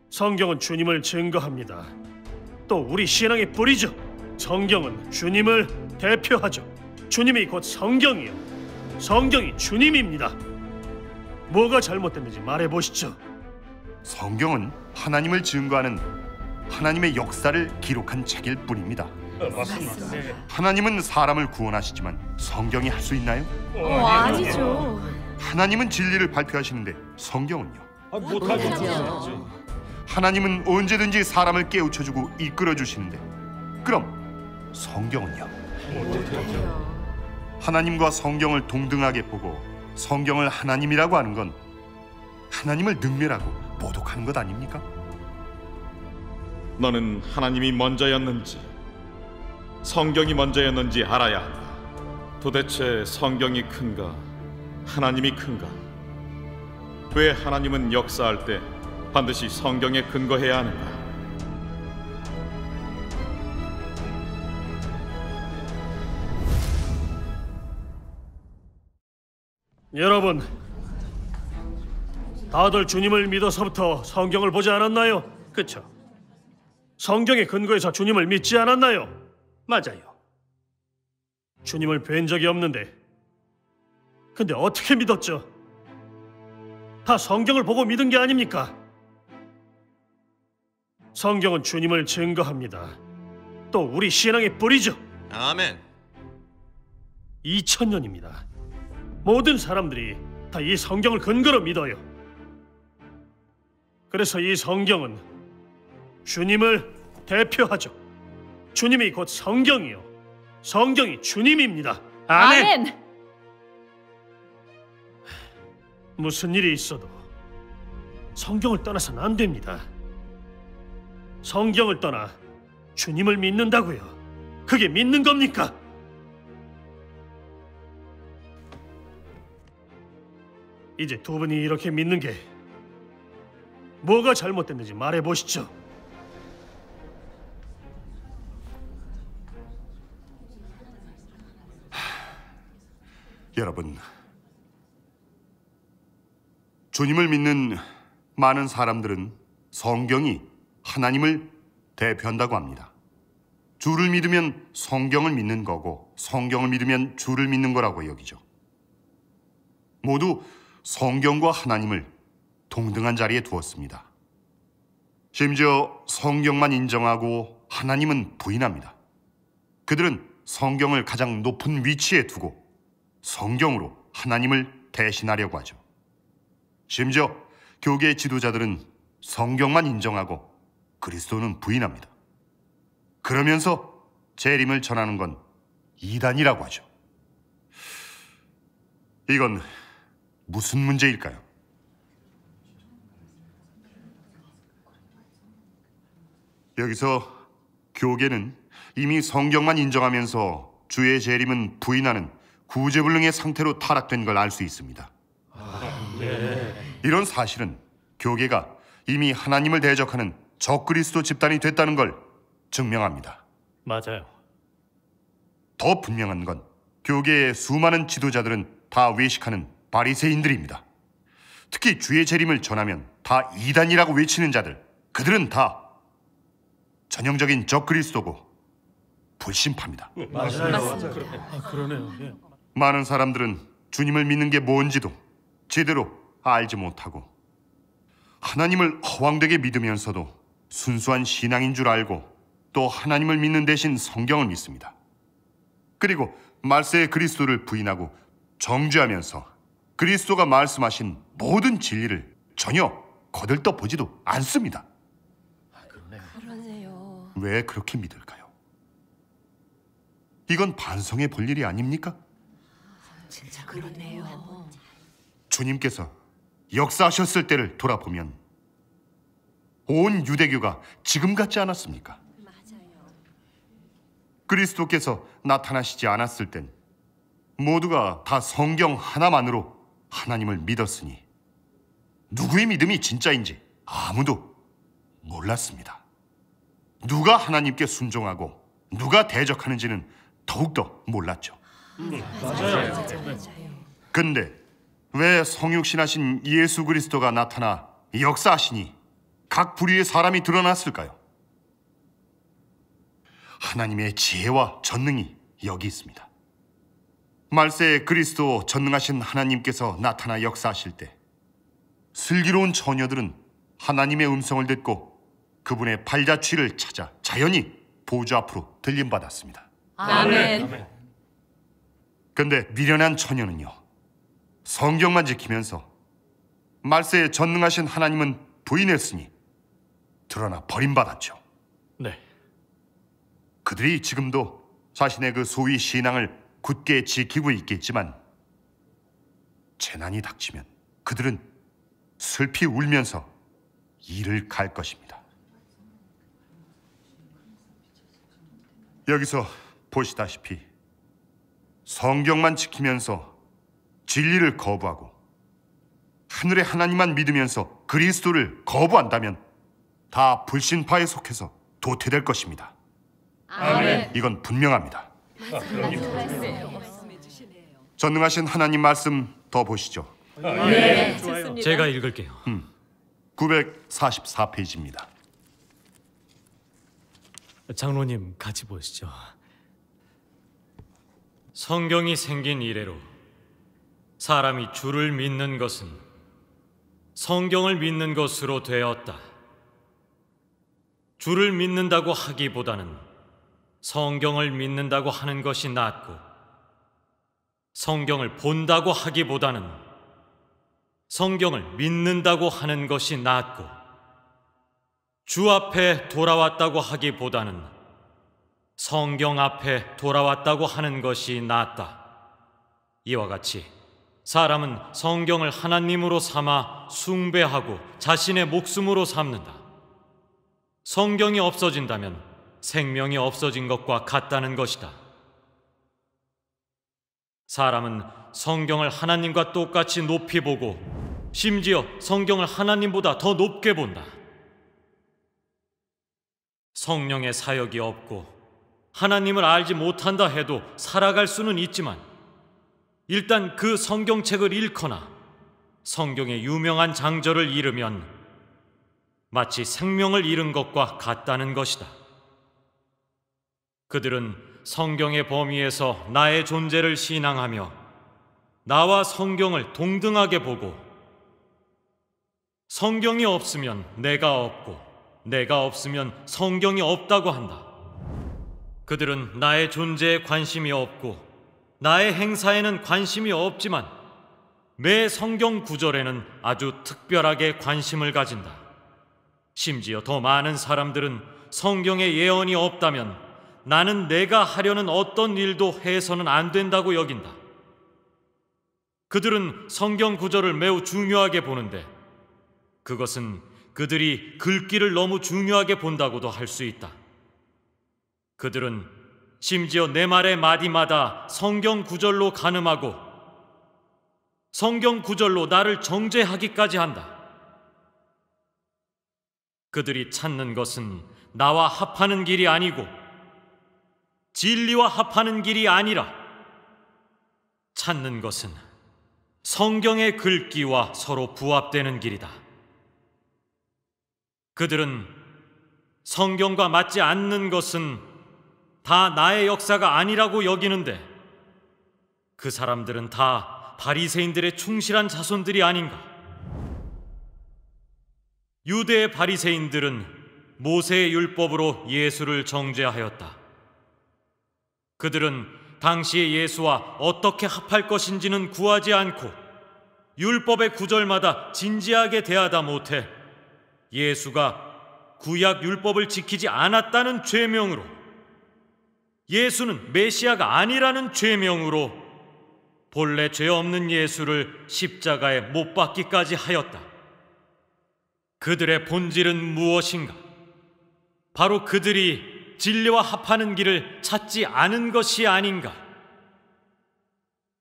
성경은 주님을 증거합니다. 또 우리 신앙의 뿌리죠. 성경은 주님을 대표하죠. 주님이 곧 성경이요, 성경이 주님입니다. 뭐가 잘못됐는지 말해보시죠. 성경은 하나님을 증거하는 하나님의 역사를 기록한 책일 뿐입니다. 맞습니다. 하나님은 사람을 구원하시지만 성경이 할 수 있나요? 아니죠. 하나님은 진리를 발표하시는데 성경은요? 못하죠. 하나님은 언제든지 사람을 깨우쳐주고 이끌어주시는데 그럼 성경은요? 하나님과 성경을 동등하게 보고 성경을 하나님이라고 하는 건 하나님을 능멸하고 모독하는 것 아닙니까? 너는 하나님이 먼저였는지 성경이 먼저였는지 알아야 한다. 도대체 성경이 큰가 하나님이 큰가? 왜 하나님은 역사할 때 반드시 성경에 근거해야 하는가? 여러분, 다들 주님을 믿어서부터 성경을 보지 않았나요? 그쵸? 성경에 근거해서 주님을 믿지 않았나요? 맞아요. 주님을 뵌 적이 없는데 근데 어떻게 믿었죠? 다 성경을 보고 믿은 게 아닙니까? 성경은 주님을 증거합니다. 또 우리 신앙의 뿌리죠. 아멘. 2000년입니다. 모든 사람들이 다 이 성경을 근거로 믿어요. 그래서 이 성경은 주님을 대표하죠. 주님이 곧 성경이요, 성경이 주님입니다. 아멘. 무슨 일이 있어도 성경을 떠나서는 안 됩니다. 성경을 떠나 주님을 믿는다고요. 그게 믿는 겁니까? 이제 두 분이 이렇게 믿는 게 뭐가 잘못됐는지 말해보시죠. 여러분, 주님을 믿는 많은 사람들은 성경이 하나님을 대표한다고 합니다. 주를 믿으면 성경을 믿는 거고 성경을 믿으면 주를 믿는 거라고 여기죠. 모두 성경과 하나님을 동등한 자리에 두었습니다. 심지어 성경만 인정하고 하나님은 부인합니다. 그들은 성경을 가장 높은 위치에 두고 성경으로 하나님을 대신하려고 하죠. 심지어 교계 지도자들은 성경만 인정하고 그리스도는 부인합니다. 그러면서 재림을 전하는 건 이단이라고 하죠. 이건 무슨 문제일까요? 여기서 교계는 이미 성경만 인정하면서 주의 재림은 부인하는 구제불능의 상태로 타락된 걸 알 수 있습니다. 이런 사실은 교계가 이미 하나님을 대적하는 적그리스도 집단이 됐다는 걸 증명합니다. 맞아요. 더 분명한 건 교계의 수많은 지도자들은 다 외식하는 바리새인들입니다. 특히 주의 재림을 전하면 다 이단이라고 외치는 자들, 그들은 다 전형적인 적그리스도고 불신파입니다. 맞아요. 그러네요. 예. 많은 사람들은 주님을 믿는 게 뭔지도 제대로 알지 못하고 하나님을 허황되게 믿으면서도 순수한 신앙인 줄 알고 또 하나님을 믿는 대신 성경을 믿습니다. 그리고 말세의 그리스도를 부인하고 정죄하면서 그리스도가 말씀하신 모든 진리를 전혀 거들떠 보지도 않습니다. 그러네요. 왜 그렇게 믿을까요? 이건 반성해 볼 일이 아닙니까? 진짜 그러네요. 주님께서 역사하셨을 때를 돌아보면 온 유대교가 지금 같지 않았습니까? 그리스도께서 나타나시지 않았을 땐 모두가 다 성경 하나만으로 하나님을 믿었으니 누구의 믿음이 진짜인지 아무도 몰랐습니다. 누가 하나님께 순종하고 누가 대적하는지는 더욱더 몰랐죠. 맞아요. 근데 왜 성육신하신 예수 그리스도가 나타나 역사하시니 각 부류의 사람이 드러났을까요? 하나님의 지혜와 전능이 여기 있습니다. 말세에 그리스도 전능하신 하나님께서 나타나 역사하실 때 슬기로운 처녀들은 하나님의 음성을 듣고 그분의 발자취를 찾아 자연히 보좌 앞으로 들림받았습니다. 아멘. 근데 미련한 처녀는요, 성경만 지키면서 말세에 전능하신 하나님은 부인했으니 드러나 버림받았죠. 네. 그들이 지금도 자신의 그 소위 신앙을 굳게 지키고 있겠지만 재난이 닥치면 그들은 슬피 울면서 이를 갈 것입니다. 여기서 보시다시피 성경만 지키면서 진리를 거부하고 하늘의 하나님만 믿으면서 그리스도를 거부한다면 다 불신파에 속해서 도태될 것입니다. 아멘. 이건 분명합니다. 전능하신 하나님 말씀 더 보시죠. 네, 좋습니다. 제가 읽을게요. 944페이지입니다. 장로님 같이 보시죠. 성경이 생긴 이래로 사람이 주를 믿는 것은 성경을 믿는 것으로 되었다. 주를 믿는다고 하기보다는 성경을 믿는다고 하는 것이 낫고, 성경을 본다고 하기보다는 성경을 믿는다고 하는 것이 낫고, 주 앞에 돌아왔다고 하기보다는 성경 앞에 돌아왔다고 하는 것이 낫다. 이와 같이 사람은 성경을 하나님으로 삼아 숭배하고 자신의 목숨으로 삼는다. 성경이 없어진다면 생명이 없어진 것과 같다는 것이다. 사람은 성경을 하나님과 똑같이 높이 보고 심지어 성경을 하나님보다 더 높게 본다. 성령의 사역이 없고 하나님을 알지 못한다 해도 살아갈 수는 있지만 일단 그 성경책을 읽거나 성경의 유명한 장절을 잃으면 마치 생명을 잃은 것과 같다는 것이다. 그들은 성경의 범위에서 나의 존재를 신앙하며 나와 성경을 동등하게 보고 성경이 없으면 내가 없고 내가 없으면 성경이 없다고 한다. 그들은 나의 존재에 관심이 없고 나의 행사에는 관심이 없지만 매 성경 구절에는 아주 특별하게 관심을 가진다. 심지어 더 많은 사람들은 성경에 예언이 없다면 나는 내가 하려는 어떤 일도 해서는 안 된다고 여긴다. 그들은 성경 구절을 매우 중요하게 보는데 그것은 그들이 글귀를 너무 중요하게 본다고도 할 수 있다. 그들은 심지어 내 말의 마디마다 성경 구절로 가늠하고 성경 구절로 나를 정죄하기까지 한다. 그들이 찾는 것은 나와 합하는 길이 아니고 진리와 합하는 길이 아니라 찾는 것은 성경의 글귀와 서로 부합되는 길이다. 그들은 성경과 맞지 않는 것은 다 나의 역사가 아니라고 여기는데 그 사람들은 다 바리새인들의 충실한 자손들이 아닌가? 유대의 바리새인들은 모세의 율법으로 예수를 정죄하였다. 그들은 당시의 예수와 어떻게 합할 것인지는 구하지 않고 율법의 구절마다 진지하게 대하다 못해 예수가 구약 율법을 지키지 않았다는 죄명으로 예수는 메시아가 아니라는 죄명으로 본래 죄 없는 예수를 십자가에 못 박기까지 하였다. 그들의 본질은 무엇인가? 바로 그들이 진리와 합하는 길을 찾지 않은 것이 아닌가?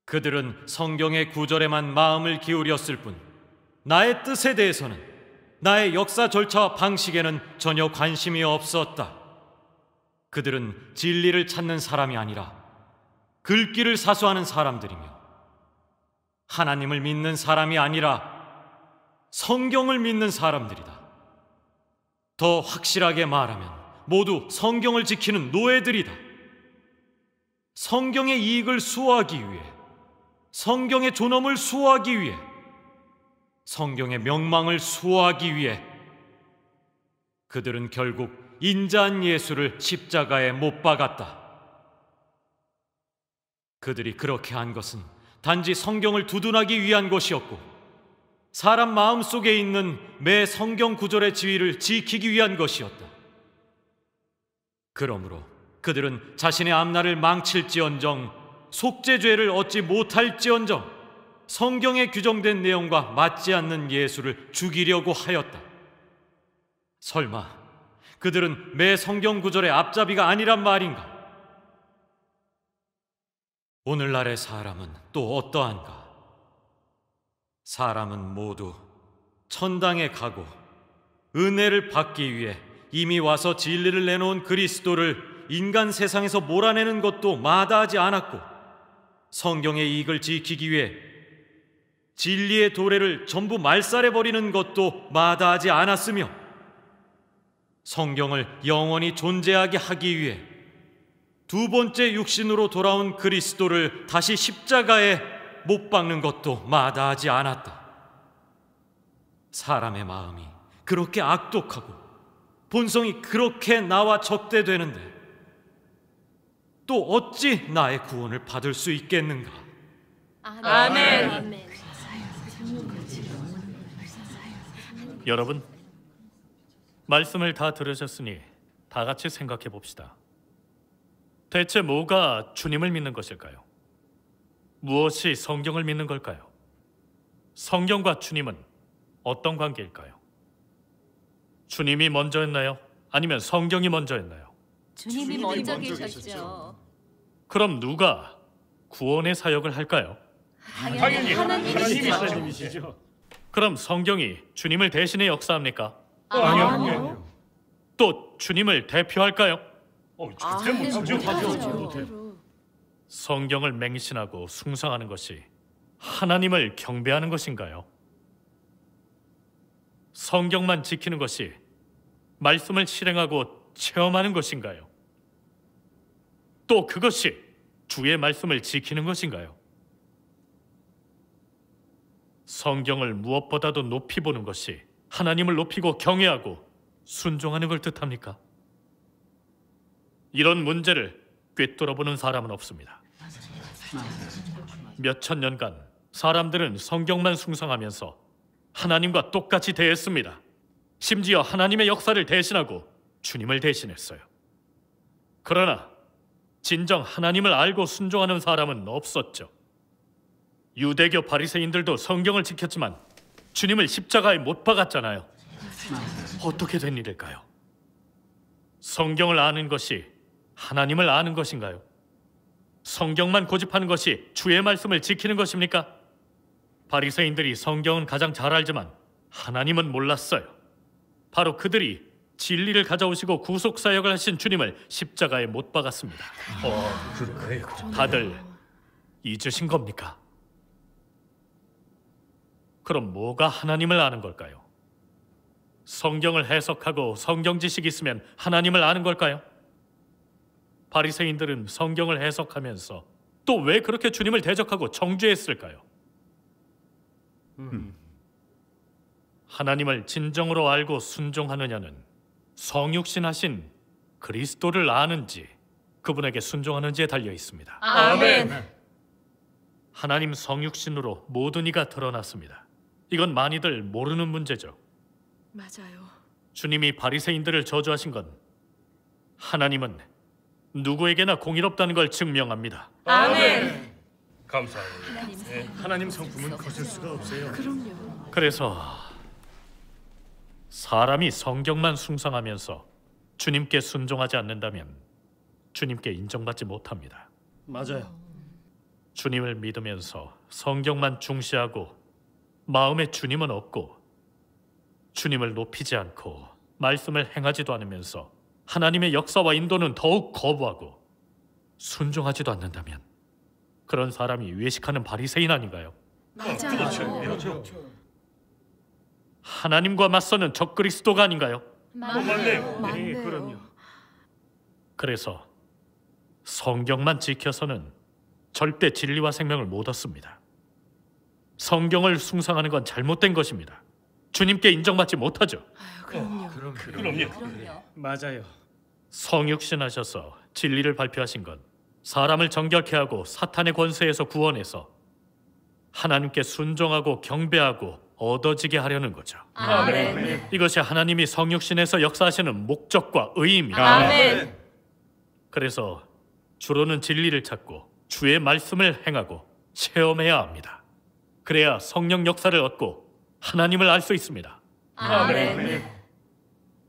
그들은 성경의 구절에만 마음을 기울였을 뿐 나의 뜻에 대해서는 나의 역사 절차와 방식에는 전혀 관심이 없었다. 그들은 진리를 찾는 사람이 아니라 글귀를 사수하는 사람들이며 하나님을 믿는 사람이 아니라 성경을 믿는 사람들이다. 더 확실하게 말하면 모두 성경을 지키는 노예들이다. 성경의 이익을 수호하기 위해, 성경의 존엄을 수호하기 위해, 성경의 명망을 수호하기 위해 그들은 결국 인자한 예수를 십자가에 못 박았다. 그들이 그렇게 한 것은 단지 성경을 두둔하기 위한 것이었고, 사람 마음속에 있는 매 성경 구절의 지위를 지키기 위한 것이었다. 그러므로 그들은 자신의 앞날을 망칠지언정, 속죄죄를 얻지 못할지언정 성경에 규정된 내용과 맞지 않는 예수를 죽이려고 하였다. 설마 그들은 매 성경 구절의 앞잡이가 아니란 말인가? 오늘날의 사람은 또 어떠한가? 사람은 모두 천당에 가고 은혜를 받기 위해 이미 와서 진리를 내놓은 그리스도를 인간 세상에서 몰아내는 것도 마다하지 않았고, 성경의 이익을 지키기 위해 진리의 도래를 전부 말살해버리는 것도 마다하지 않았으며, 성경을 영원히 존재하게 하기 위해 두 번째 육신으로 돌아온 그리스도를 다시 십자가에 못 박는 것도 마다하지 않았다. 사람의 마음이 그렇게 악독하고 본성이 그렇게 나와 적대되는데 또 어찌 나의 구원을 받을 수 있겠는가? 아멘. 여러분, 말씀을 다 들으셨으니 다 같이 생각해 봅시다. 대체 뭐가 주님을 믿는 것일까요? 무엇이 성경을 믿는 걸까요? 성경과 주님은 어떤 관계일까요? 주님이 먼저였나요? 아니면 성경이 먼저였나요? 주님이 먼저 계셨죠. 그럼 누가 구원의 사역을 할까요? 당연히 하나님이시죠. 그럼 성경이 주님을 대신해 역사합니까? 아니요. 또 주님을 대표할까요? 못하죠. 성경을 맹신하고 숭상하는 것이 하나님을 경배하는 것인가요? 성경만 지키는 것이 말씀을 실행하고 체험하는 것인가요? 또 그것이 주의 말씀을 지키는 것인가요? 성경을 무엇보다도 높이 보는 것이 하나님을 높이고 경외하고 순종하는 걸 뜻합니까? 이런 문제를 꿰뚫어보는 사람은 없습니다. 몇천 년간 사람들은 성경만 숭상하면서 하나님과 똑같이 대했습니다. 심지어 하나님의 역사를 대신하고 주님을 대신했어요. 그러나 진정 하나님을 알고 순종하는 사람은 없었죠. 유대교 바리새인들도 성경을 지켰지만 주님을 십자가에 못 박았잖아요. 어떻게 된 일일까요? 성경을 아는 것이 하나님을 아는 것인가요? 성경만 고집하는 것이 주의 말씀을 지키는 것입니까? 바리새인들이 성경은 가장 잘 알지만 하나님은 몰랐어요. 바로 그들이 진리를 가져오시고 구속사역을 하신 주님을 십자가에 못 박았습니다. 다들 잊으신 겁니까? 그럼 뭐가 하나님을 아는 걸까요? 성경을 해석하고 성경 지식이 있으면 하나님을 아는 걸까요? 바리새인들은 성경을 해석하면서 또 왜 그렇게 주님을 대적하고 정죄했을까요? 하나님을 진정으로 알고 순종하느냐는 성육신하신 그리스도를 아는지 그분에게 순종하는지에 달려 있습니다. 아멘. 하나님 성육신으로 모든 이가 드러났습니다. 이건 많이들 모르는 문제죠. 맞아요. 주님이 바리새인들을 저주하신 건 하나님은 누구에게나 공의롭다는 걸 증명합니다. 아멘. 감사합니다. 하나님 성품은 거슬 수가 없어요. 그럼요. 그래서 사람이 성경만 숭상하면서 주님께 순종하지 않는다면 주님께 인정받지 못합니다. 맞아요. 주님을 믿으면서 성경만 중시하고 마음에 주님은 없고 주님을 높이지 않고 말씀을 행하지도 않으면서 하나님의 역사와 인도는 더욱 거부하고 순종하지도 않는다면 그런 사람이 외식하는 바리새인 아닌가요? 맞아요. 하나님과 맞서는 적그리스도가 아닌가요? 맞네요. 맞네요. 그럼요. 그래서 성경만 지켜서는 절대 진리와 생명을 못 얻습니다. 성경을 숭상하는 건 잘못된 것입니다. 주님께 인정받지 못하죠. 그럼요. 그럼요. 맞아요. 성육신하셔서 진리를 발표하신 건 사람을 정결케 하고 사탄의 권세에서 구원해서 하나님께 순종하고 경배하고 얻어지게 하려는 거죠. 아멘. 이것이 하나님이 성육신에서 역사하시는 목적과 의의입니다. 아멘. 그래서 주로는 진리를 찾고 주의 말씀을 행하고 체험해야 합니다. 그래야 성령 역사를 얻고 하나님을 알 수 있습니다. 아멘.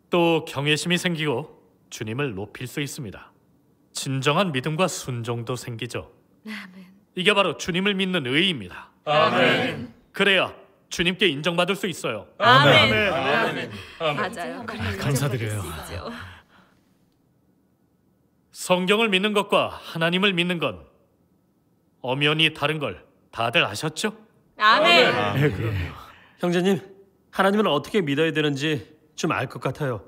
또 경외심이 생기고 주님을 높일 수 있습니다. 진정한 믿음과 순종도 생기죠. 아멘. 이게 바로 주님을 믿는 의의입니다. 아멘. 그래야 주님께 인정받을 수 있어요. 아멘. 맞아요. 감사드려요. 성경을 믿는 것과 하나님을 믿는 건 엄연히 다른 걸 다들 아셨죠? 아멘. 형제님, 하나님을 어떻게 믿어야 되는지 좀 알 것 같아요.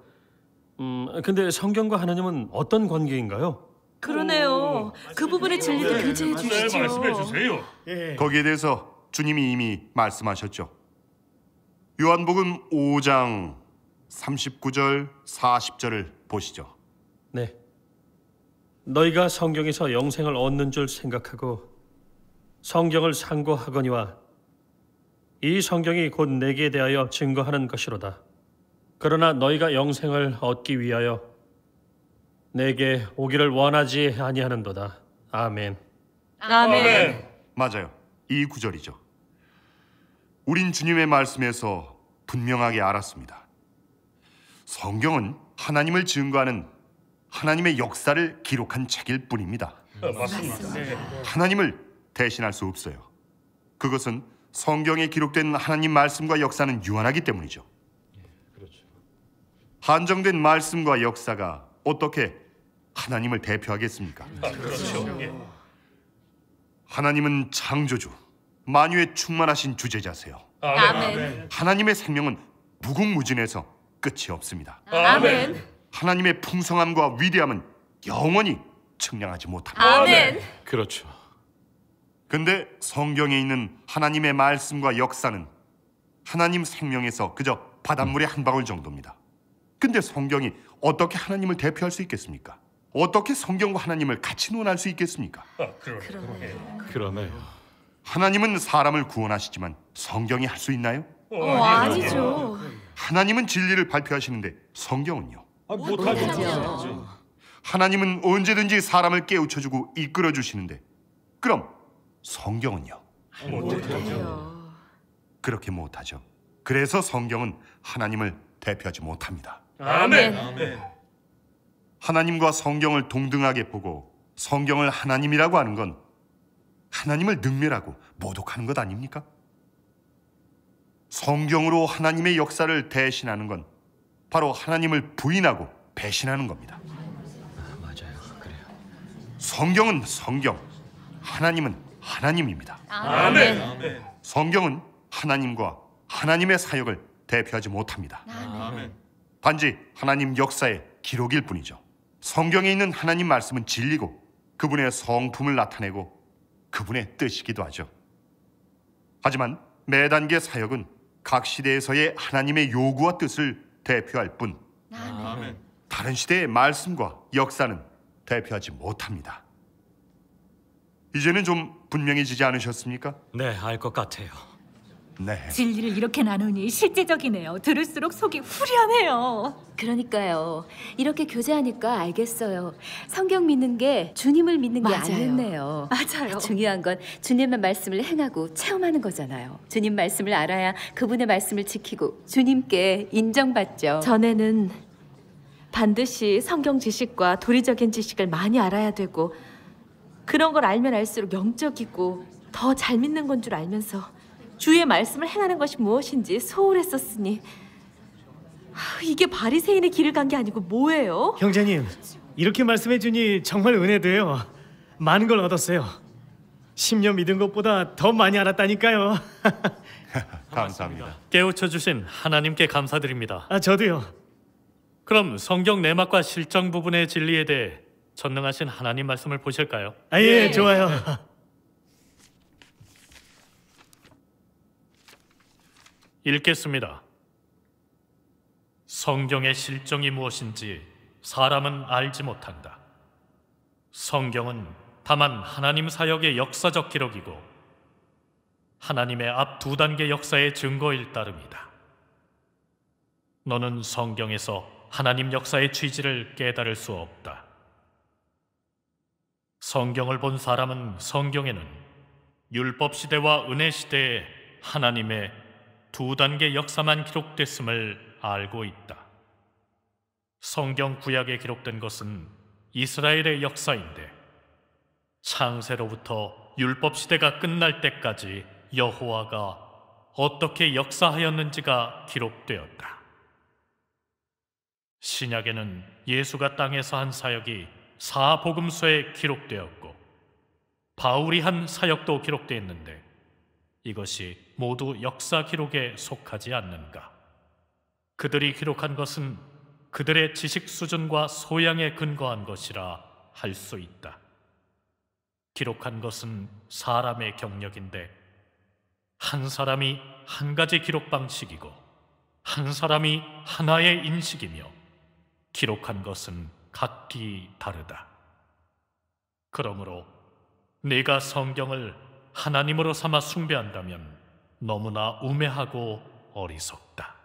근데 성경과 하나님은 어떤 관계인가요? 그러네요. 그 부분의 진리도 교제해 주시죠. 주세요. 거기에 대해서 주님이 이미 말씀하셨죠. 요한복음 5장 39절 40절을 보시죠. 네. 너희가 성경에서 영생을 얻는 줄 생각하고 성경을 상고하거니와 이 성경이 곧 내게 대하여 증거하는 것이로다. 그러나 너희가 영생을 얻기 위하여 내게 오기를 원하지 아니하는도다. 아멘. 아멘. 맞아요. 이 구절이죠. 우린 주님의 말씀에서 분명하게 알았습니다. 성경은 하나님을 증거하는 하나님의 역사를 기록한 책일 뿐입니다. 하나님을 대신할 수 없어요. 그것은 성경에 기록된 하나님 말씀과 역사는 유한하기 때문이죠. 한정된 말씀과 역사가 어떻게 하나님을 대표하겠습니까? 하나님은 창조주, 만유에 충만하신 주제자세요. 아멘. 하나님의 생명은 무궁무진해서 끝이 없습니다. 아멘. 하나님의 풍성함과 위대함은 영원히 측량하지 못합니다. 아멘. 그렇죠. 근데 성경에 있는 하나님의 말씀과 역사는 하나님 생명에서 그저 바닷물의 한 방울 정도입니다. 근데 성경이 어떻게 하나님을 대표할 수 있겠습니까? 어떻게 성경과 하나님을 같이 논할 수 있겠습니까? 그러네요. 하나님은 사람을 구원하시지만 성경이 할 수 있나요? 아니죠. 하나님은 진리를 발표하시는데 성경은요? 못하죠. 하나님은 언제든지 사람을 깨우쳐주고 이끌어주시는데 그럼 성경은요? 못해요. 그렇게 못하죠. 그래서 성경은 하나님을 대표하지 못합니다. 아멘. 하나님과 성경을 동등하게 보고 성경을 하나님이라고 하는 건 하나님을 능멸하고 모독하는 것 아닙니까? 성경으로 하나님의 역사를 대신하는 건 바로 하나님을 부인하고 배신하는 겁니다. 맞아요. 그래요. 성경은 성경, 하나님은 하나님입니다. 아멘. 성경은 하나님과 하나님의 사역을 대표하지 못합니다. 아멘. 단지 하나님 역사의 기록일 뿐이죠. 성경에 있는 하나님 말씀은 진리고 그분의 성품을 나타내고 그분의 뜻이기도 하죠. 하지만 매 단계 사역은 각 시대에서의 하나님의 요구와 뜻을 대표할 뿐 아멘. 다른 시대의 말씀과 역사는 대표하지 못합니다. 이제는 좀 분명해지지 않으셨습니까? 네, 알 것 같아요. 네. 진리를 이렇게 나누니 실제적이네요. 들을수록 속이 후련해요. 그러니까요. 이렇게 교제하니까 알겠어요. 성경 믿는 게 주님을 믿는 게 맞아요. 아니었네요. 맞아요. 중요한 건 주님의 말씀을 행하고 체험하는 거잖아요. 주님 말씀을 알아야 그분의 말씀을 지키고 주님께 인정받죠. 전에는 반드시 성경 지식과 도리적인 지식을 많이 알아야 되고 그런 걸 알면 알수록 영적이고 더 잘 믿는 건 줄 알면서 주의 말씀을 행하는 것이 무엇인지 소홀했었으니 이게 바리새인의 길을 간 게 아니고 뭐예요? 형제님, 이렇게 말씀해 주니 정말 은혜돼요. 많은 걸 얻었어요. 10년 믿은 것보다 더 많이 알았다니까요. 감사합니다. 깨우쳐 주신 하나님께 감사드립니다. 저도요. 그럼 성경 내막과 실정 부분의 진리에 대해 전능하신 하나님 말씀을 보실까요? 예, 좋아요. 읽겠습니다. 성경의 실정이 무엇인지 사람은 알지 못한다. 성경은 다만 하나님 사역의 역사적 기록이고 하나님의 앞 두 단계 역사의 증거일 따름이다. 너는 성경에서 하나님 역사의 취지를 깨달을 수 없다. 성경을 본 사람은 성경에는 율법 시대와 은혜 시대에 하나님의 두 단계 역사만 기록됐음을 알고 있다. 성경 구약에 기록된 것은 이스라엘의 역사인데 창세로부터 율법 시대가 끝날 때까지 여호와가 어떻게 역사하였는지가 기록되었다. 신약에는 예수가 땅에서 한 사역이 사복음서에 기록되었고 바울이 한 사역도 기록되어 있는데 이것이 모두 역사 기록에 속하지 않는가? 그들이 기록한 것은 그들의 지식 수준과 소양에 근거한 것이라 할 수 있다. 기록한 것은 사람의 경력인데 한 사람이 한 가지 기록 방식이고 한 사람이 하나의 인식이며 기록한 것은 각기 다르다. 그러므로 네가 성경을 하나님으로 삼아 숭배한다면 너무나 우매하고 어리석다.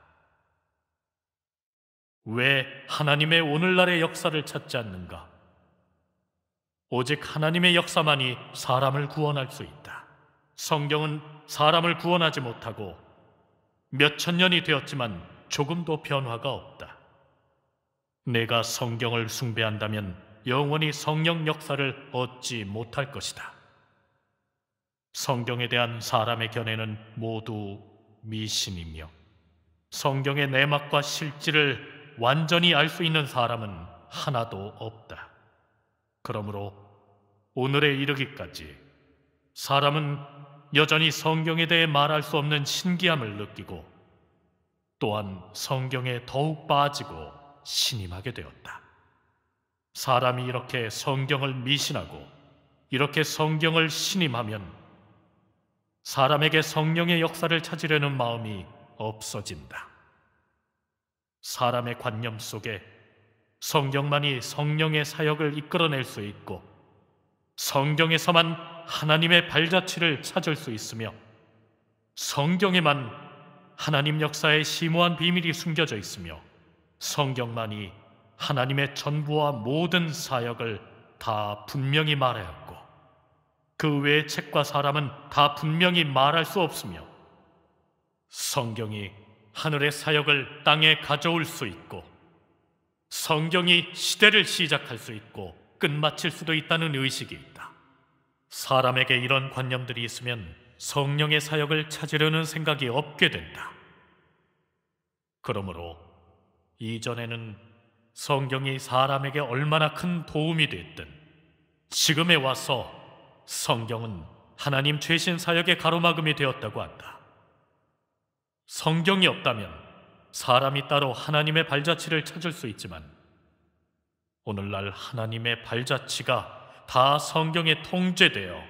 왜 하나님의 오늘날의 역사를 찾지 않는가? 오직 하나님의 역사만이 사람을 구원할 수 있다. 성경은 사람을 구원하지 못하고 몇천 년이 되었지만 조금도 변화가 없다. 내가 성경을 숭배한다면 영원히 성령 역사를 얻지 못할 것이다. 성경에 대한 사람의 견해는 모두 미신이며 성경의 내막과 실질을 완전히 알 수 있는 사람은 하나도 없다. 그러므로 오늘에 이르기까지 사람은 여전히 성경에 대해 말할 수 없는 신기함을 느끼고 또한 성경에 더욱 빠지고 신임하게 되었다. 사람이 이렇게 성경을 미신하고 이렇게 성경을 신임하면 사람에게 성령의 역사를 찾으려는 마음이 없어진다. 사람의 관념 속에 성경만이 성령의 사역을 이끌어낼 수 있고 성경에서만 하나님의 발자취를 찾을 수 있으며 성경에만 하나님 역사의 심오한 비밀이 숨겨져 있으며 성경만이 하나님의 전부와 모든 사역을 다 분명히 말하였고 그 외의 책과 사람은 다 분명히 말할 수 없으며 성경이 하늘의 사역을 땅에 가져올 수 있고 성경이 시대를 시작할 수 있고 끝마칠 수도 있다는 의식이 있다. 사람에게 이런 관념들이 있으면 성령의 사역을 찾으려는 생각이 없게 된다. 그러므로 이전에는 성경이 사람에게 얼마나 큰 도움이 됐든 지금에 와서 성경은 하나님 최신 사역의 가로막음이 되었다고 한다. 성경이 없다면 사람이 따로 하나님의 발자취를 찾을 수 있지만 오늘날 하나님의 발자취가 다 성경에 통제되어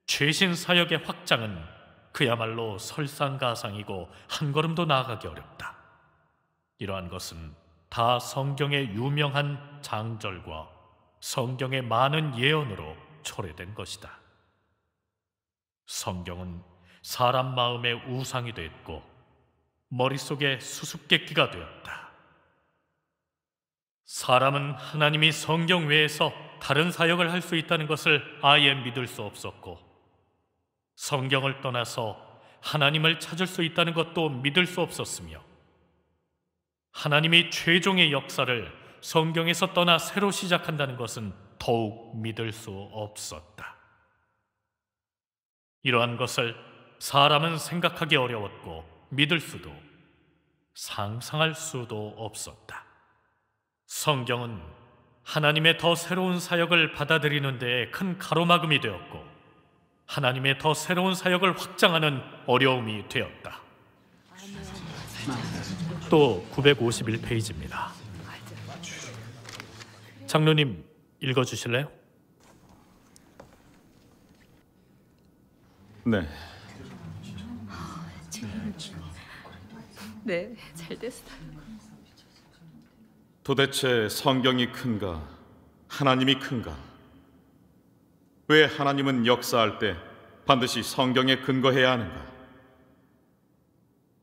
최신 사역의 확장은 그야말로 설상가상이고 한 걸음도 나아가기 어렵다. 이러한 것은 다 성경의 유명한 장절과 성경의 많은 예언으로 초래된 것이다. 성경은 사람 마음의 우상이 됐고 머릿속에 수수께끼가 되었다. 사람은 하나님이 성경 외에서 다른 사역을 할 수 있다는 것을 아예 믿을 수 없었고 성경을 떠나서 하나님을 찾을 수 있다는 것도 믿을 수 없었으며 하나님이 최종의 역사를 성경에서 떠나 새로 시작한다는 것은 더욱 믿을 수 없었다. 이러한 것을 사람은 생각하기 어려웠고 믿을 수도 상상할 수도 없었다. 성경은 하나님의 더 새로운 사역을 받아들이는 데에 큰 가로막음이 되었고 하나님의 더 새로운 사역을 확장하는 어려움이 되었다. 또 951페이지입니다. 장로님 읽어주실래요? 네. 네, 잘 됐어요. 도대체 성경이 큰가? 하나님이 큰가? 왜 하나님은 역사할 때 반드시 성경에 근거해야 하는가?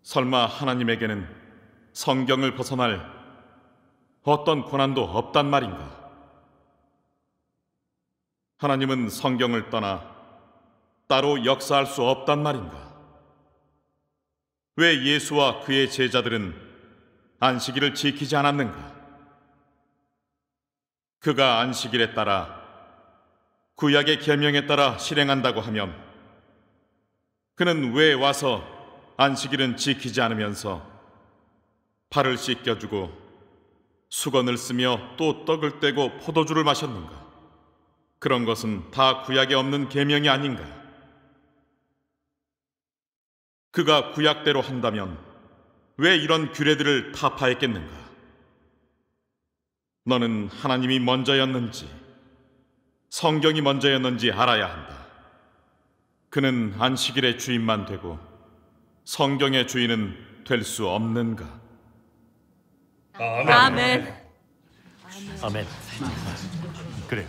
설마 하나님에게는 성경을 벗어날 어떤 고난도 없단 말인가? 하나님은 성경을 떠나 따로 역사할 수 없단 말인가? 왜 예수와 그의 제자들은 안식일을 지키지 않았는가? 그가 안식일에 따라 구약의 계명에 따라 실행한다고 하면 그는 왜 와서 안식일은 지키지 않으면서 발을 씻겨주고 수건을 쓰며 또 떡을 떼고 포도주를 마셨는가? 그런 것은 다 구약에 없는 계명이 아닌가? 그가 구약대로 한다면 왜 이런 규례들을 타파했겠는가? 너는 하나님이 먼저였는지 성경이 먼저였는지 알아야 한다. 그는 안식일의 주인만 되고 성경의 주인은 될 수 없는가? 아멘. 아멘. 그래요.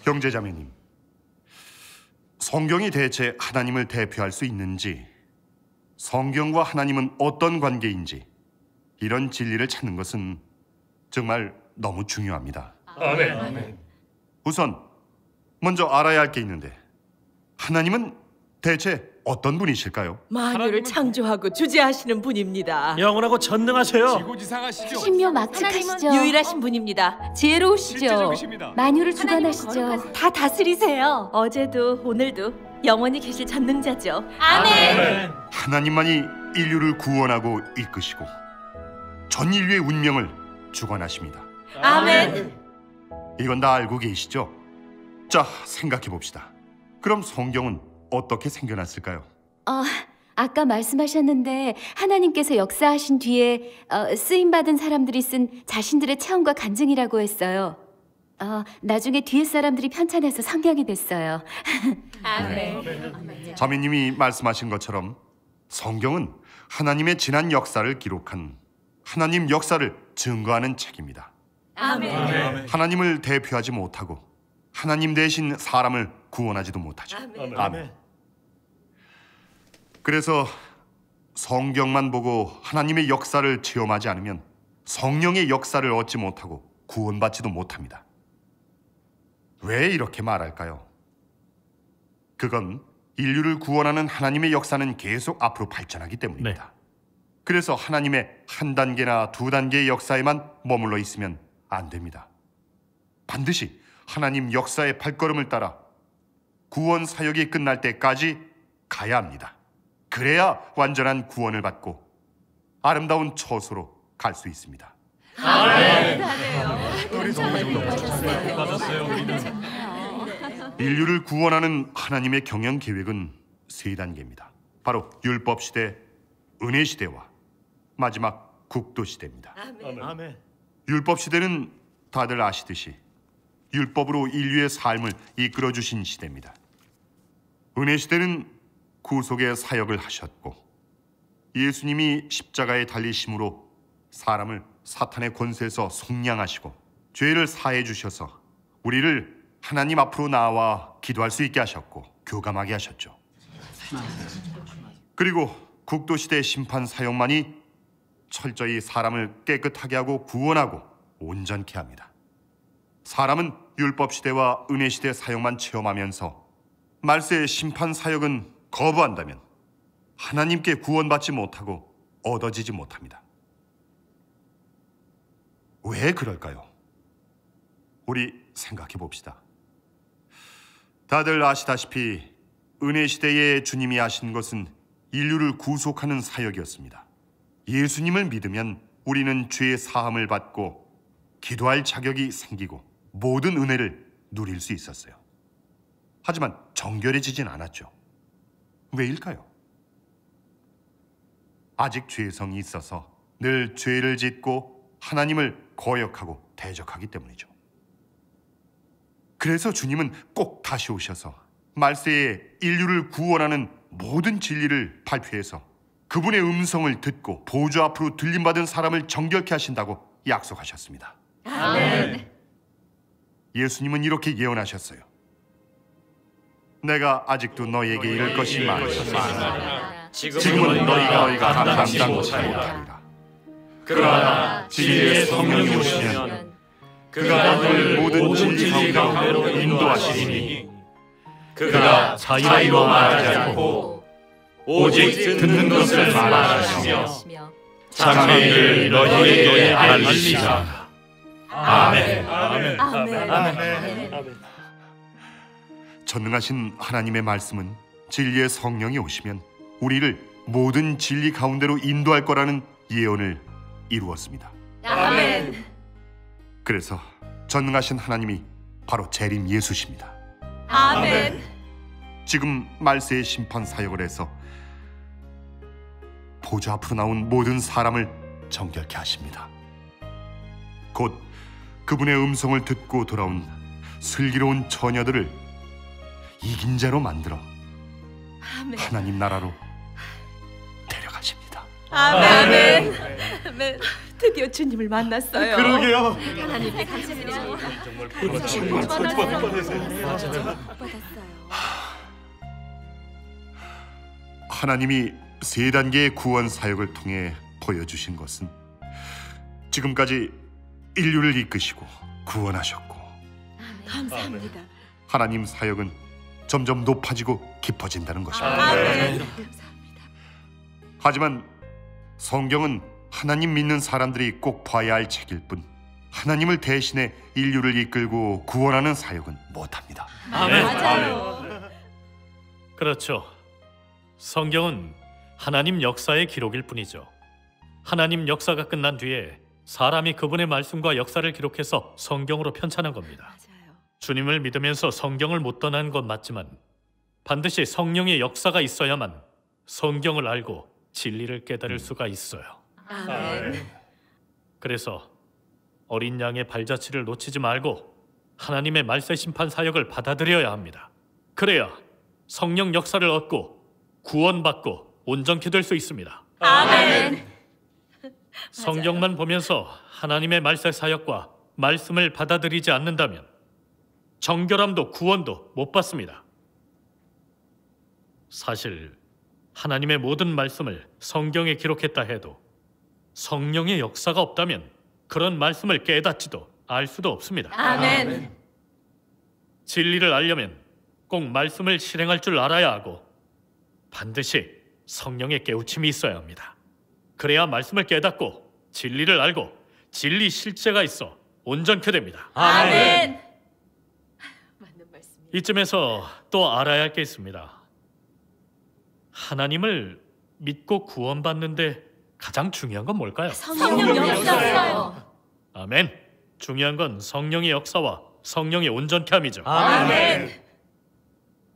형제자매님, 성경이 대체 하나님을 대표할 수 있는지, 성경과 하나님은 어떤 관계인지 이런 진리를 찾는 것은 정말 너무 중요합니다. 아멘. 우선 먼저 알아야 할 게 있는데, 하나님은 대체 어떤 분이실까요? 만유를 창조하고 주재하시는 분입니다. 영원하고 전능하세요. 신묘 막측하시죠. 유일하신 분입니다. 지혜로우시죠. 만유를 주관하시죠. 다 다스리세요. 어제도 오늘도 영원히 계실 전능자죠. 아멘. 하나님만이 인류를 구원하고 이끄시고 전 인류의 운명을 주관하십니다. 아멘. 이건 다 알고 계시죠? 자, 생각해 봅시다. 그럼 성경은 어떻게 생겨났을까요? 아까 말씀하셨는데 하나님께서 역사하신 뒤에 쓰임받은 사람들이 쓴 자신들의 체험과 간증이라고 했어요. 나중에 뒤에 사람들이 편찬해서 성경이 됐어요. 아멘. 자매님이 말씀하신 것처럼 성경은 하나님의 지난 역사를 기록한 하나님 역사를 증거하는 책입니다. 아멘. 하나님을 대표하지 못하고 하나님 대신 사람을 구원하지도 못하죠. 아멘. 그래서 성경만 보고 하나님의 역사를 체험하지 않으면 성령의 역사를 얻지 못하고 구원받지도 못합니다. 왜 이렇게 말할까요? 그건 인류를 구원하는 하나님의 역사는 계속 앞으로 발전하기 때문입니다. 그래서 하나님의 한 단계나 두 단계의 역사에만 머물러 있으면 안 됩니다. 반드시 하나님 역사의 발걸음을 따라 구원 사역이 끝날 때까지 가야 합니다. 그래야 완전한 구원을 받고 아름다운 처소로 갈 수 있습니다. 인류를 구원하는 하나님의 경영 계획은 세 단계입니다. 바로 율법 시대, 은혜 시대와 마지막 국도 시대입니다. 아멘. 율법 시대는 다들 아시듯이 율법으로 인류의 삶을 이끌어 주신 시대입니다. 은혜 시대는 구속의 사역을 하셨고 예수님이 십자가에 달리심으로 사람을 사탄의 권세에서 속량하시고 죄를 사해 주셔서 우리를 하나님 앞으로 나와 기도할 수 있게 하셨고 교감하게 하셨죠. 그리고 국도시대의 심판 사역만이 철저히 사람을 깨끗하게 하고 구원하고 온전케 합니다. 사람은 율법시대와 은혜시대 사역만 체험하면서 말세의 심판 사역은 거부한다면 하나님께 구원받지 못하고 얻어지지 못합니다. 왜 그럴까요? 우리 생각해 봅시다. 다들 아시다시피 은혜 시대에 주님이 하신 것은 인류를 구속하는 사역이었습니다. 예수님을 믿으면 우리는 죄의 사함을 받고 기도할 자격이 생기고 모든 은혜를 누릴 수 있었어요. 하지만 정결해지진 않았죠. 왜일까요? 아직 죄성이 있어서 늘 죄를 짓고 하나님을 거역하고 대적하기 때문이죠. 그래서 주님은 꼭 다시 오셔서 말세에 인류를 구원하는 모든 진리를 발표해서 그분의 음성을 듣고 보좌 앞으로 들림받은 사람을 정결케 하신다고 약속하셨습니다. 아멘. 예수님은 이렇게 예언하셨어요. 내가 아직도 너희에게 이를 것이 많으나 지금은 너희가 감당치 못하리라. 그러나 진리의 성령이 오시면 그가 너희를 모든 진리 가운데로 인도하시리니 그가 자의로 말하지 않고 오직 듣는 것을 말하시며 장래일을 너희에게 알리시라. 아멘. 아멘. 아멘. 전능하신 하나님의 말씀은 진리의 성령이 오시면 우리를 모든 진리 가운데로 인도할 거라는 예언을 이루었습니다. 아멘. 그래서 전능하신 하나님이 바로 재림 예수십니다. 아멘. 지금 말세의 심판 사역을 해서 보좌 앞으로 나온 모든 사람을 정결케 하십니다. 곧 그분의 음성을 듣고 돌아온 슬기로운 처녀들을 이긴 자로 만들어 하나님 나라로 데려가십니다. 아멘. 아멘. 드디어 주님을 만났어요. 그러게요. 하나님께 감사드립니다. 정말 하나님이 세 단계의 구원 사역을 통해 보여주신 것은 지금까지 인류를 이끄시고 구원하셨고 감사합니다. 하나님 사역은 점점 높아지고 깊어진다는 것입니다. 아멘. 하지만 성경은 하나님 믿는 사람들이 꼭 봐야 할 책일 뿐 하나님을 대신해 인류를 이끌고 구원하는 사역은 못합니다. 맞아요. 그렇죠. 성경은 하나님 역사의 기록일 뿐이죠. 하나님 역사가 끝난 뒤에 사람이 그분의 말씀과 역사를 기록해서 성경으로 편찬한 겁니다. 주님을 믿으면서 성경을 못 떠나는 건 맞지만 반드시 성령의 역사가 있어야만 성경을 알고 진리를 깨달을 수가 있어요. 아멘. 그래서 어린 양의 발자취를 놓치지 말고 하나님의 말세 심판 사역을 받아들여야 합니다. 그래야 성령 역사를 얻고 구원받고 온전케 될 수 있습니다. 아멘. 성경만 보면서 하나님의 말세 사역과 말씀을 받아들이지 않는다면 정결함도 구원도 못 받습니다. 사실 하나님의 모든 말씀을 성경에 기록했다 해도 성령의 역사가 없다면 그런 말씀을 깨닫지도 알 수도 없습니다. 아멘. 진리를 알려면 꼭 말씀을 실행할 줄 알아야 하고 반드시 성령의 깨우침이 있어야 합니다. 그래야 말씀을 깨닫고 진리를 알고 진리 실제가 있어 온전케 됩니다. 아멘. 맞는 말씀입니다. 이쯤에서 또 알아야 할 게 있습니다. 하나님을 믿고 구원받는데 가장 중요한 건 뭘까요? 성령 역사요. 아멘. 중요한 건 성령의 역사와 성령의 온전케 함이죠. 아멘.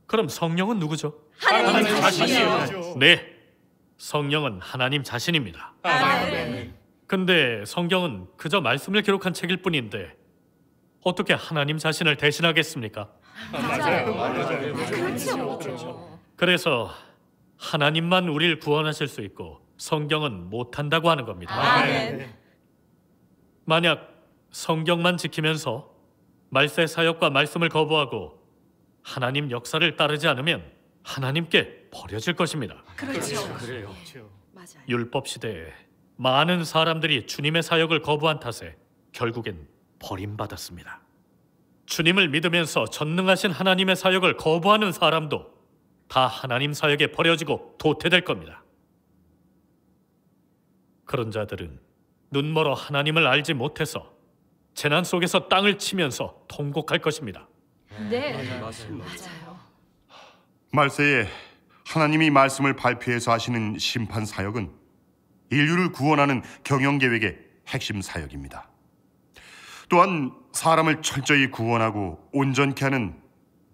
그럼 성령은 누구죠? 하나님 자신이요. 네. 성령은 하나님 자신입니다. 아멘. 근데 성경은 그저 말씀을 기록한 책일 뿐인데 어떻게 하나님 자신을 대신하겠습니까? 그렇죠. 그래서 하나님만 우리를 구원하실 수 있고 성경은 못한다고 하는 겁니다. 아멘. 만약 성경만 지키면서 말세 사역과 말씀을 거부하고 하나님 역사를 따르지 않으면 하나님께 버려질 것입니다. 그렇죠. 맞아요. 율법 시대에 많은 사람들이 주님의 사역을 거부한 탓에 결국엔 버림받았습니다. 주님을 믿으면서 전능하신 하나님의 사역을 거부하는 사람도 다 하나님 사역에 버려지고 도태될 겁니다. 그런 자들은 눈멀어 하나님을 알지 못해서 재난 속에서 땅을 치면서 통곡할 것입니다. 네. 맞아요. 말세에 하나님이 말씀을 발표해서 하시는 심판 사역은 인류를 구원하는 경영 계획의 핵심 사역입니다. 또한 사람을 철저히 구원하고 온전케 하는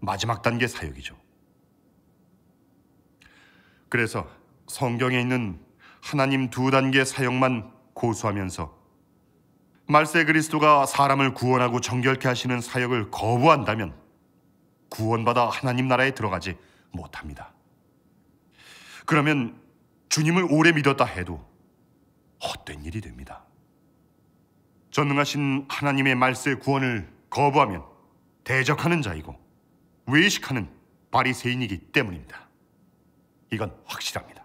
마지막 단계 사역이죠. 그래서 성경에 있는 하나님 두 단계 사역만 고수하면서 말세 그리스도가 사람을 구원하고 정결케 하시는 사역을 거부한다면 구원받아 하나님 나라에 들어가지 못합니다. 그러면 주님을 오래 믿었다 해도 헛된 일이 됩니다. 전능하신 하나님의 말세 구원을 거부하면 대적하는 자이고 외식하는 바리새인이기 때문입니다. 이건 확실합니다.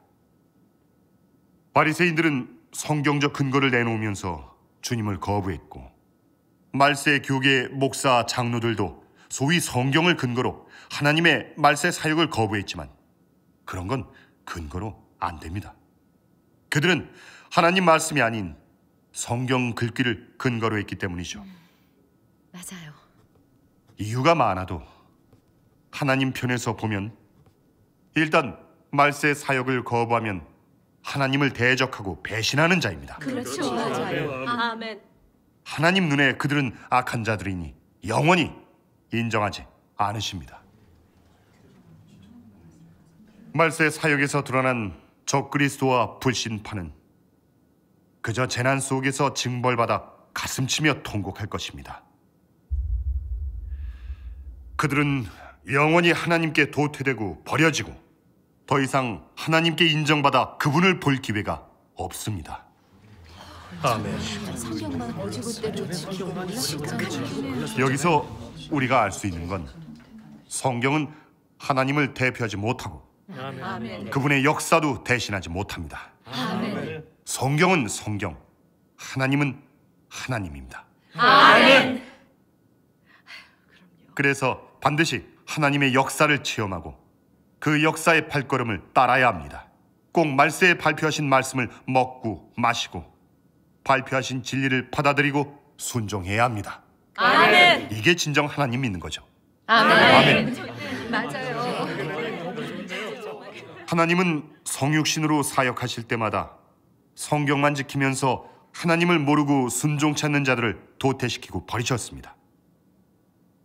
바리새인들은 성경적 근거를 내놓으면서 주님을 거부했고 말세 교계 목사 장로들도 소위 성경을 근거로 하나님의 말세 사역을 거부했지만 그런 건 근거로 안 됩니다. 그들은 하나님 말씀이 아닌 성경 글귀를 근거로 했기 때문이죠. 맞아요. 이유가 많아도 하나님 편에서 보면 일단 말세 사역을 거부하면 하나님을 대적하고 배신하는 자입니다. 그렇죠. 맞아요. 아멘. 하나님 눈에 그들은 악한 자들이니 영원히 인정하지 않으십니다. 말세 사역에서 드러난 적그리스도와 불신파는 그저 재난 속에서 징벌받아 가슴치며 통곡할 것입니다. 그들은 영원히 하나님께 도태되고 버려지고 더 이상 하나님께 인정받아 그분을 볼 기회가 없습니다. 성경만 고지고대로 지키고 여기서 우리가 알 수 있는 건 성경은 하나님을 대표하지 못하고 그분의 역사도 대신하지 못합니다. 성경은 성경, 하나님은 하나님입니다. 그래서 반드시 하나님의 역사를 체험하고 그 역사의 발걸음을 따라야 합니다. 꼭 말세에 발표하신 말씀을 먹고 마시고 발표하신 진리를 받아들이고 순종해야 합니다. 아멘. 이게 진정 하나님 믿는 거죠. 아멘. 맞아요. 하나님은 성육신으로 사역하실 때마다 성경만 지키면서 하나님을 모르고 순종치 않는 자들을 도태시키고 버리셨습니다.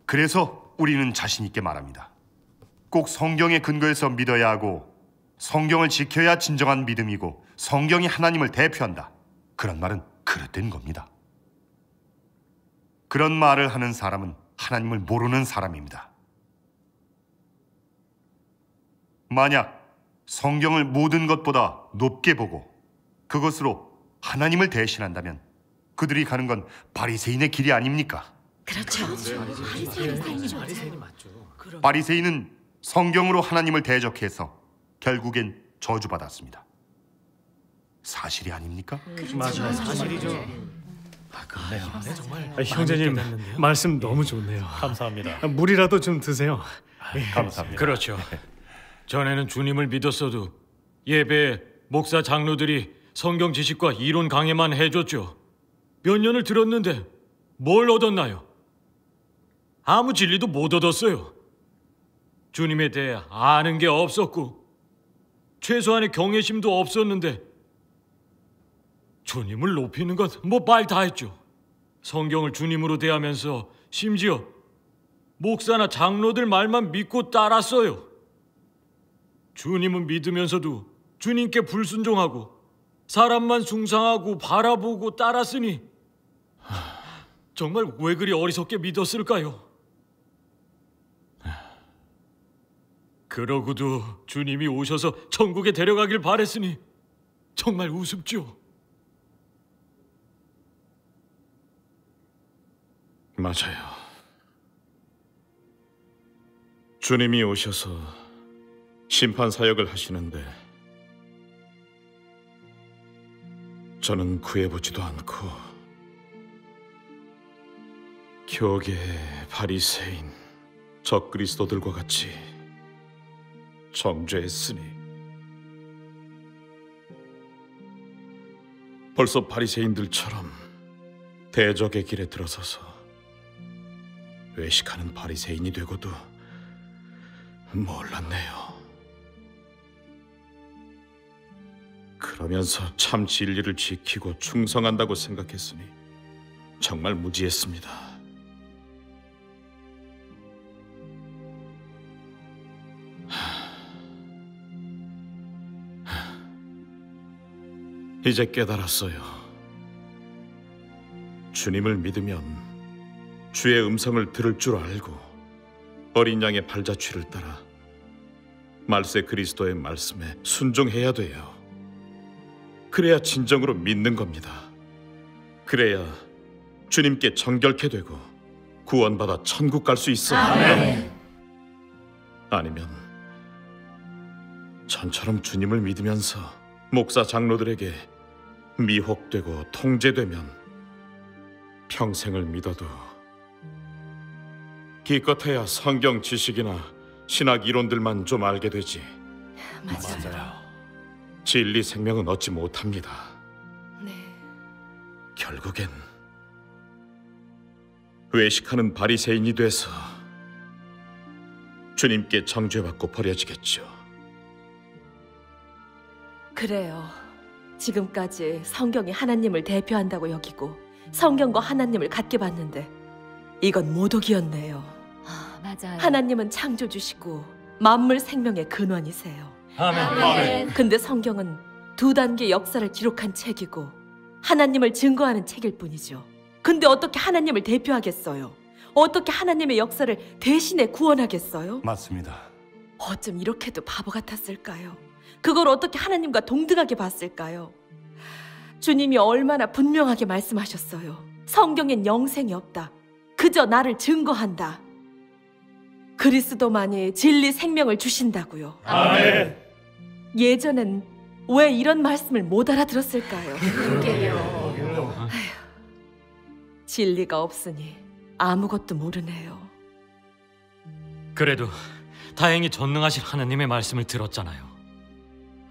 그래서 우리는 자신 있게 말합니다. 꼭 성경의 근거에서 믿어야 하고 성경을 지켜야 진정한 믿음이고 성경이 하나님을 대표한다. 그런 말은 그릇된 겁니다. 그런 말을 하는 사람은 하나님을 모르는 사람입니다. 만약 성경을 모든 것보다 높게 보고 그것으로 하나님을 대신한다면 그들이 가는 건 바리새인의 길이 아닙니까? 그렇죠. 바리새인은 성경으로 하나님을 대적해서 결국엔 저주받았습니다. 사실이 아닙니까? 맞아요. 사실이죠. 형제님 말씀 너무 좋네요. 감사합니다. 물이라도 좀 드세요. 감사합니다. 그렇죠. 전에는 주님을 믿었어도 예배에 목사 장로들이 성경 지식과 이론 강해만 해줬죠. 몇 년을 들었는데 뭘 얻었나요? 아무 진리도 못 얻었어요. 주님에 대해 아는 게 없었고 최소한의 경외심도 없었는데 주님을 높이는 건 뭐 말 다 했죠. 성경을 주님으로 대하면서 심지어 목사나 장로들 말만 믿고 따랐어요. 주님은 믿으면서도 주님께 불순종하고 사람만 숭상하고 바라보고 따랐으니 정말 왜 그리 어리석게 믿었을까요? 그러고도 주님이 오셔서 천국에 데려가길 바랬으니 정말 우습죠. 맞아요. 주님이 오셔서 심판 사역을 하시는데 저는 구해보지도 않고 교계의 바리새인 적그리스도들과 같이 정죄했으니 벌써 바리새인들처럼 대적의 길에 들어서서 외식하는 바리새인이 되고도 몰랐네요. 그러면서 참 진리를 지키고 충성한다고 생각했으니 정말 무지했습니다. 이제 깨달았어요. 주님을 믿으면 주의 음성을 들을 줄 알고 어린 양의 발자취를 따라 말세 그리스도의 말씀에 순종해야 돼요. 그래야 진정으로 믿는 겁니다. 그래야 주님께 정결케 되고 구원받아 천국 갈 수 있어요. 아멘. 아니면 전처럼 주님을 믿으면서 목사 장로들에게 미혹되고 통제되면 평생을 믿어도 기껏해야 성경 지식이나 신학 이론들만 좀 알게 되지 맞아요. 진리 생명은 얻지 못합니다. 네. 결국엔 외식하는 바리새인이 돼서 주님께 정죄받고 버려지겠죠. 그래요. 지금까지 성경이 하나님을 대표한다고 여기고 성경과 하나님을 같게 봤는데 이건 모독이었네요. 맞아요. 하나님은 창조주시고 만물 생명의 근원이세요. 아멘. 근데 성경은 두 단계 역사를 기록한 책이고 하나님을 증거하는 책일 뿐이죠. 근데 어떻게 하나님을 대표하겠어요? 어떻게 하나님의 역사를 대신에 구원하겠어요? 맞습니다. 어쩜 이렇게도 바보 같았을까요? 그걸 어떻게 하나님과 동등하게 봤을까요? 주님이 얼마나 분명하게 말씀하셨어요. 성경엔 영생이 없다. 그저 나를 증거한다. 그리스도만이 진리 생명을 주신다고요. 아멘. 예전엔 왜 이런 말씀을 못 알아들었을까요? 그러게요. 진리가 없으니 아무것도 모르네요. 그래도 다행히 전능하신 하나님의 말씀을 들었잖아요.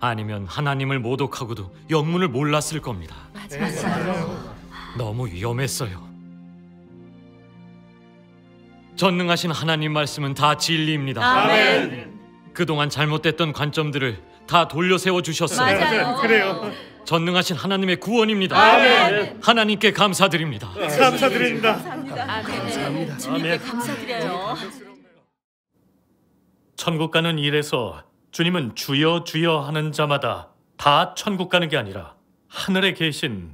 아니면 하나님을 모독하고도 영문을 몰랐을 겁니다. 맞아요. 너무 위험했어요. 전능하신 하나님 말씀은 다 진리입니다. 아멘. 그동안 잘못됐던 관점들을 다 돌려 세워 주셨어요. 맞아요. 그래요. 전능하신 하나님의 구원입니다. 아멘. 하나님께 감사드립니다. 감사드립니다. 아멘. 주님께 감사드려요. 천국 가는 일에서 주님은 주여 주여 하는 자마다 다 천국 가는 게 아니라 하늘에 계신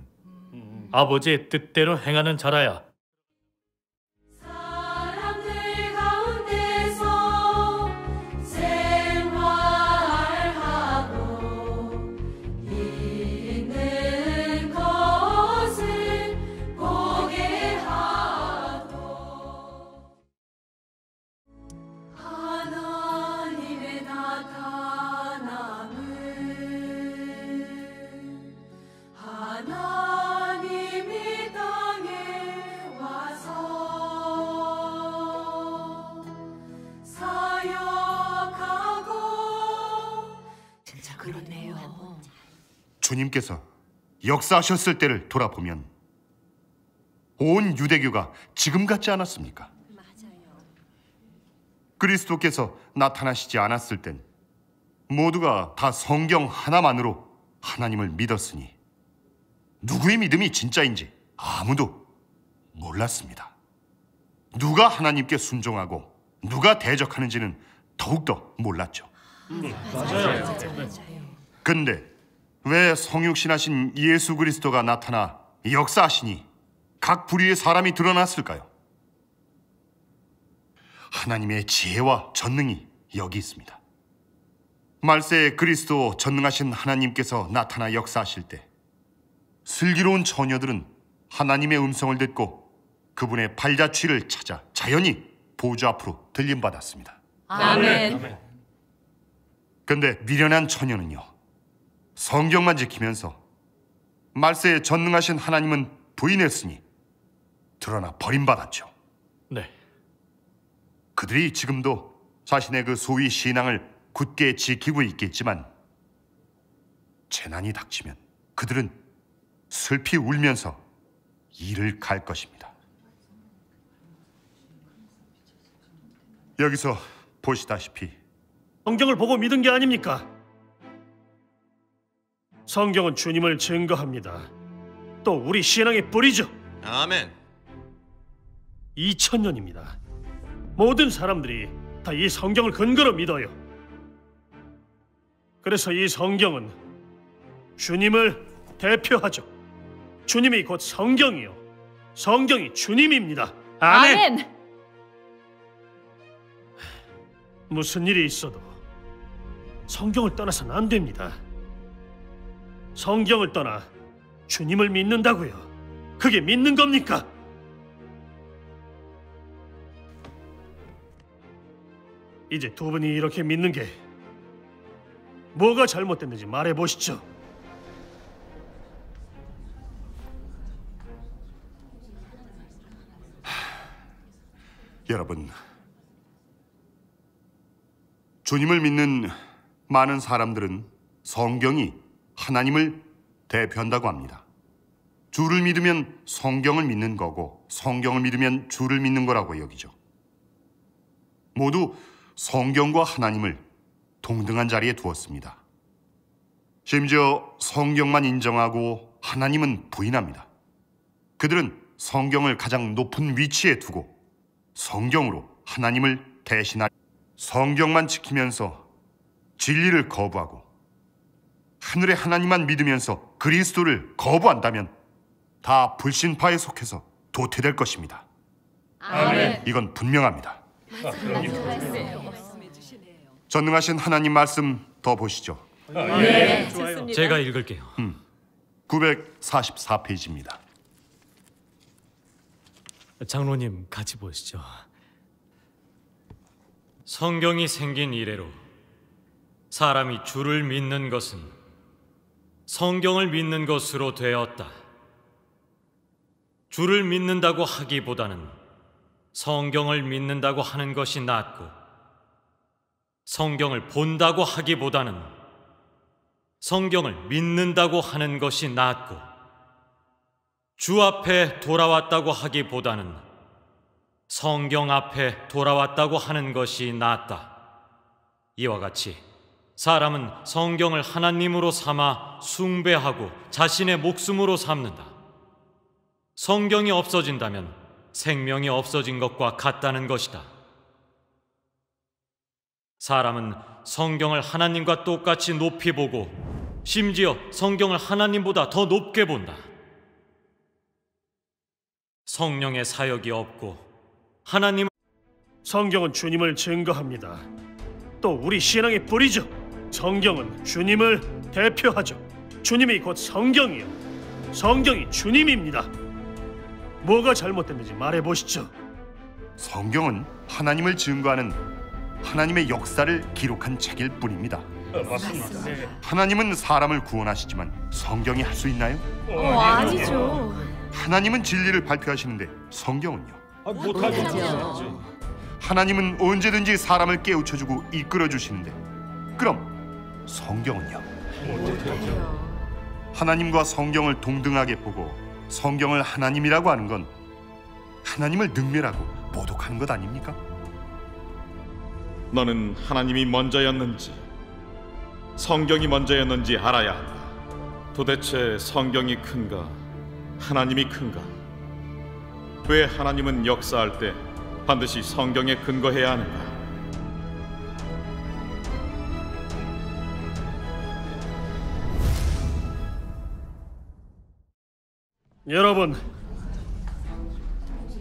아버지의 뜻대로 행하는 자라야 사람들 가운데서 생활하고 있는 것을 보게 하도 하나님의 나타남을 하나님이 땅에 와서 사역하고 진짜 그러네요. 주님께서 역사하셨을 때를 돌아보면 온 유대교가 지금 같지 않았습니까? 그리스도께서 나타나시지 않았을 땐 모두가 다 성경 하나만으로 하나님을 믿었으니 누구의 믿음이 진짜인지 아무도 몰랐습니다. 누가 하나님께 순종하고 누가 대적하는지는 더욱더 몰랐죠. 근데 왜 성육신하신 예수 그리스도가 나타나 역사하시니 각 부류의 사람이 드러났을까요? 하나님의 지혜와 전능이 여기 있습니다. 말세에 그리스도 전능하신 하나님께서 나타나 역사하실 때 슬기로운 처녀들은 하나님의 음성을 듣고 그분의 발자취를 찾아 자연히 보좌 앞으로 들림받았습니다. 아멘. 근데 미련한 처녀는요, 성경만 지키면서 말세에 전능하신 하나님은 부인했으니 드러나 버림받았죠. 네. 그들이 지금도 자신의 그 소위 신앙을 굳게 지키고 있겠지만 재난이 닥치면 그들은 슬피 울면서 이를 갈 것입니다. 여기서 보시다시피 성경을 보고 믿은 게 아닙니까? 성경은 주님을 증거합니다. 또 우리 신앙의 뿌리죠. 아멘. 2000년입니다. 모든 사람들이 다 이 성경을 근거로 믿어요. 그래서 이 성경은 주님을 대표하죠. 주님이 곧 성경이요, 성경이 주님입니다. 아멘. 무슨 일이 있어도 성경을 떠나서는 안 됩니다. 성경을 떠나 주님을 믿는다고요. 그게 믿는 겁니까? 이제 두 분이 이렇게 믿는 게 뭐가 잘못됐는지 말해 보시죠. 여러분, 주님을 믿는 많은 사람들은 성경이 하나님을 대표한다고 합니다. 주를 믿으면 성경을 믿는 거고 성경을 믿으면 주를 믿는 거라고 여기죠. 모두 성경과 하나님을 동등한 자리에 두었습니다. 심지어 성경만 인정하고 하나님은 부인합니다. 그들은 성경을 가장 높은 위치에 두고 성경으로 하나님을 대신하려 성경만 지키면서 진리를 거부하고 하늘의 하나님만 믿으면서 그리스도를 거부한다면 다 불신파에 속해서 도태될 것입니다. 아멘. 이건 분명합니다. 전능하신 하나님 말씀 더 보시죠. 네, 좋습니다. 제가 읽을게요. 944페이지입니다. 장로님 같이 보시죠. 성경이 생긴 이래로 사람이 주를 믿는 것은 성경을 믿는 것으로 되었다. 주를 믿는다고 하기보다는 성경을 믿는다고 하는 것이 낫고, 성경을 본다고 하기보다는 성경을 믿는다고 하는 것이 낫고, 주 앞에 돌아왔다고 하기보다는 성경 앞에 돌아왔다고 하는 것이 낫다. 이와 같이 사람은 성경을 하나님으로 삼아 숭배하고 자신의 목숨으로 삼는다. 성경이 없어진다면 생명이 없어진 것과 같다는 것이다. 사람은 성경을 하나님과 똑같이 높이 보고 심지어 성경을 하나님보다 더 높게 본다. 성령의 사역이 없고 하나님 성경은 주님을 증거합니다. 또 우리 신앙의 뿌리죠. 성경은 주님을 대표하죠. 주님이 곧 성경이요, 성경이 주님입니다. 뭐가 잘못됐는지 말해 보시죠. 성경은 하나님을 증거하는 하나님의 역사를 기록한 책일 뿐입니다. 맞습니다. 하나님은 사람을 구원하시지만 성경이 할 수 있나요? 아니죠. 하나님은 진리를 발표하시는데 성경은요? 못하죠. 하나님은 언제든지 사람을 깨우쳐주고 이끌어주시는데 그럼 성경은요? 하나님과 성경을 동등하게 보고 성경을 하나님이라고 하는 건 하나님을 능멸하고 모독하는 것 아닙니까? 너는 하나님이 먼저였는지 성경이 먼저였는지 알아야 한다. 도대체 성경이 큰가 하나님이 큰가? 왜 하나님은 역사할 때 반드시 성경에 근거해야 하는가? 여러분,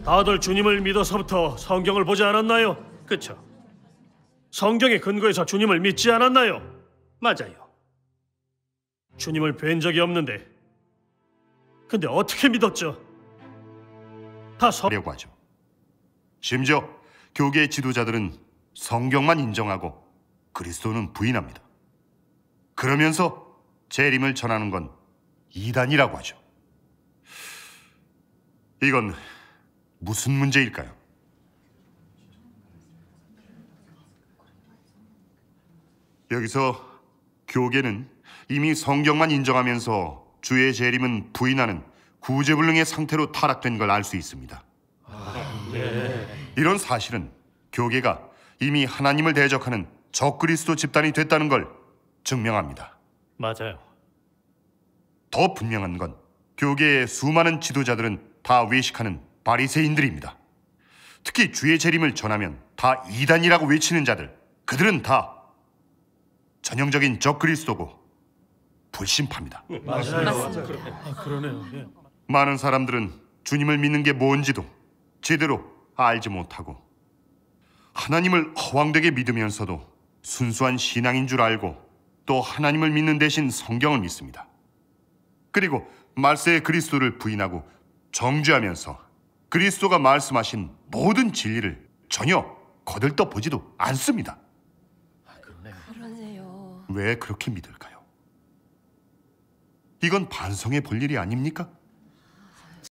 다들 주님을 믿어서부터 성경을 보지 않았나요? 그쵸? 성경의 근거에서 주님을 믿지 않았나요? 맞아요. 주님을 뵌 적이 없는데 근데 어떻게 믿었죠? 다 려고 하죠. 심지어 교계의 지도자들은 성경만 인정하고 그리스도는 부인합니다. 그러면서 재림을 전하는 건 이단이라고 하죠. 이건 무슨 문제일까요? 여기서 교계는 이미 성경만 인정하면서 주의 재림은 부인하는 구제불능의 상태로 타락된 걸 알 수 있습니다. 이런 사실은 교계가 이미 하나님을 대적하는 적그리스도 집단이 됐다는 걸 증명합니다. 맞아요. 더 분명한 건 교계의 수많은 지도자들은 다 외식하는 바리새인들입니다. 특히 주의 재림을 전하면 다 이단이라고 외치는 자들, 그들은 다 전형적인 적그리스도고 불신파입니다. 그러네요. 예. 많은 사람들은 주님을 믿는 게 뭔지도 제대로 알지 못하고 하나님을 허황되게 믿으면서도 순수한 신앙인 줄 알고 또 하나님을 믿는 대신 성경을 믿습니다. 그리고 말세의 그리스도를 부인하고 정죄하면서 그리스도가 말씀하신 모든 진리를 전혀 거들떠 보지도 않습니다. 그러네요. 왜 그렇게 믿을까요? 이건 반성해 볼 일이 아닙니까?